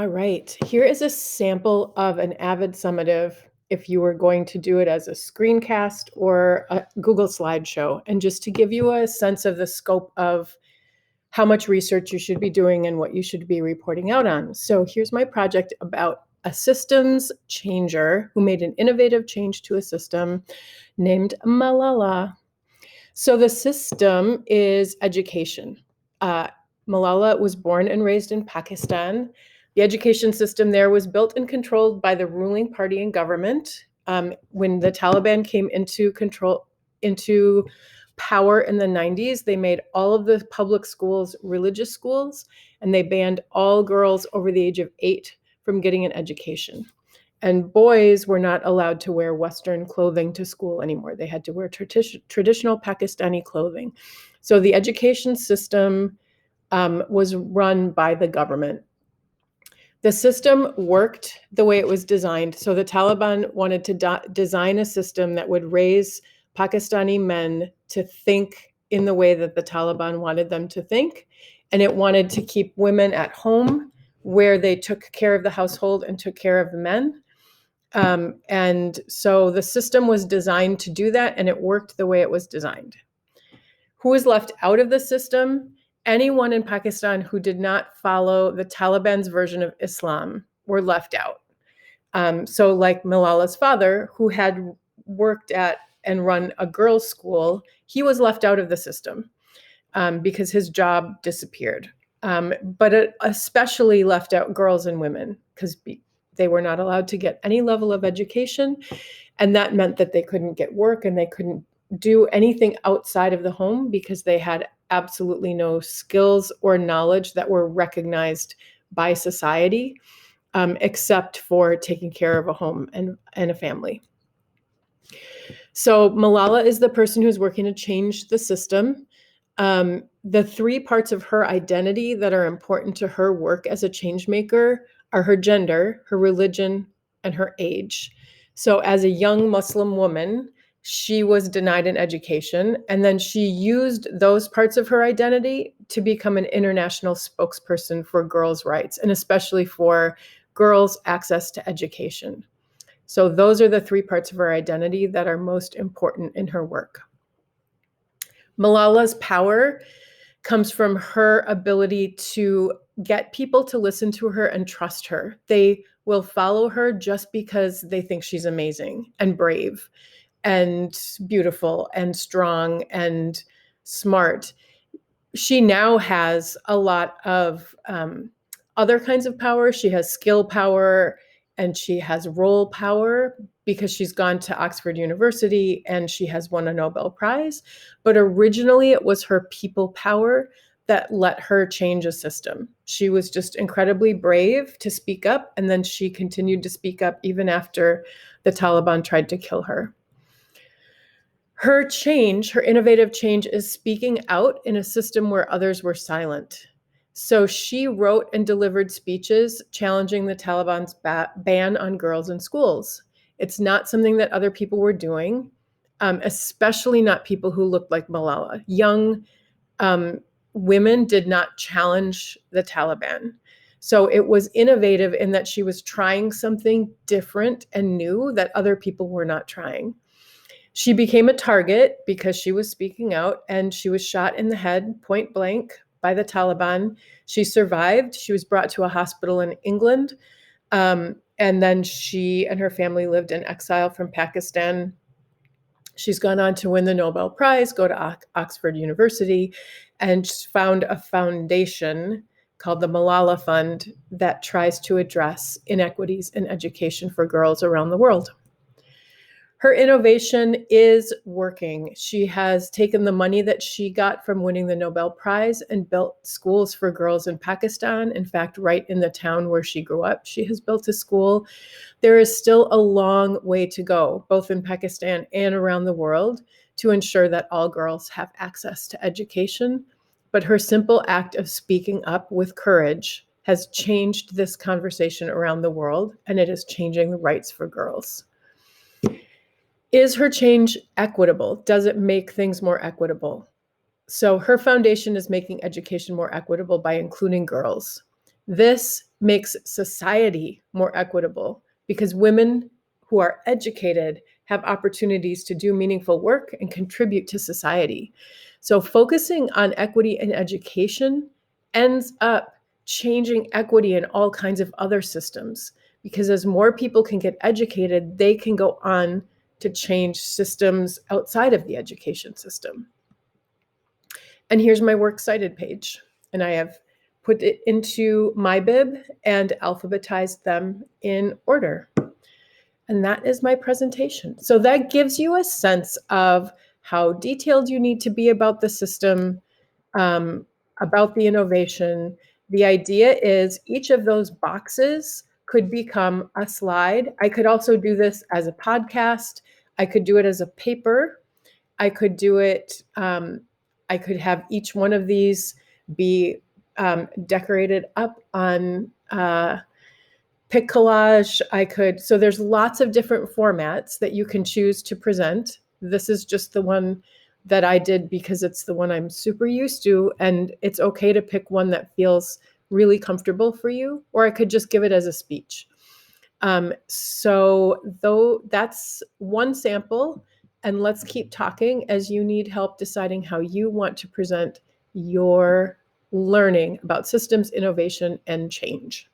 All right, here is a sample of an Avid summative if you were going to do it as a screencast or a Google slideshow. And just to give you a sense of the scope of how much research you should be doing and what you should be reporting out on. So here's my project about a systems changer who made an innovative change to a system named Malala. So the system is education. Uh, Malala was born and raised in Pakistan. The education system there was built and controlled by the ruling party and government. When the Taliban came into power in the 90s, they made all of the public schools religious schools, and they banned all girls over the age of 8 from getting an education. And boys were not allowed to wear Western clothing to school anymore. They had to wear traditional Pakistani clothing. So the education system was run by the government. The system worked the way it was designed. So the Taliban wanted to design a system that would raise Pakistani men to think in the way that the Taliban wanted them to think. And it wanted to keep women at home where they took care of the household and took care of the men. And so the system was designed to do that, and it worked the way it was designed. Who was left out of the system? Anyone in Pakistan who did not follow the Taliban's version of Islam were left out. So like Malala's father, who had worked at and run a girls' school, he was left out of the system because his job disappeared. But it especially left out girls and women because they were not allowed to get any level of education. And that meant that they couldn't get work and they couldn't do anything outside of the home because they had absolutely no skills or knowledge that were recognized by society, except for taking care of a home and a family. So Malala is the person who's working to change the system. The 3 parts of her identity that are important to her work as a change maker are her gender, her religion, and her age. So as a young Muslim woman, she was denied an education, and then she used those parts of her identity to become an international spokesperson for girls' rights, and especially for girls' access to education. So those are the 3 parts of her identity that are most important in her work. Malala's power comes from her ability to get people to listen to her and trust her. They will follow her just because they think she's amazing and brave and beautiful and strong and smart. She now has a lot of other kinds of power. She has skill power and she has role power because she's gone to Oxford University and she has won a Nobel Prize. But originally it was her people power that let her change a system. She was just incredibly brave to speak up, and then she continued to speak up even after the Taliban tried to kill her. Her change, her innovative change, is speaking out in a system where others were silent. So she wrote and delivered speeches challenging the Taliban's ban on girls in schools. It's not something that other people were doing, especially not people who looked like Malala. Young women did not challenge the Taliban. So it was innovative in that she was trying something different and new that other people were not trying. She became a target because she was speaking out, and she was shot in the head point blank by the Taliban. She survived. She was brought to a hospital in England. And then she and her family lived in exile from Pakistan. She's gone on to win the Nobel Prize, go to Oxford University, and found a foundation called the Malala Fund that tries to address inequities in education for girls around the world. Her innovation is working. She has taken the money that she got from winning the Nobel Prize and built schools for girls in Pakistan. In fact, right in the town where she grew up, she has built a school. There is still a long way to go, both in Pakistan and around the world, to ensure that all girls have access to education. But her simple act of speaking up with courage has changed this conversation around the world, and it is changing the rights for girls. Is her change equitable? Does it make things more equitable? So her foundation is making education more equitable by including girls. This makes society more equitable because women who are educated have opportunities to do meaningful work and contribute to society. So focusing on equity in education ends up changing equity in all kinds of other systems, because as more people can get educated, they can go on to change systems outside of the education system. And here's my works cited page. And I have put it into MyBib and alphabetized them in order. And that is my presentation. So that gives you a sense of how detailed you need to be about the system, about the innovation. The idea is each of those boxes could become a slide. I could also do this as a podcast. I could do it as a paper. I could do it, I could have each one of these be decorated up on pic collage. So there's lots of different formats that you can choose to present. This is just the one that I did because it's the one I'm super used to, and it's okay to pick one that feels really comfortable for you, or I could just give it as a speech. So though that's one sample, and let's keep talking as you need help deciding how you want to present your learning about systems, innovation, and change.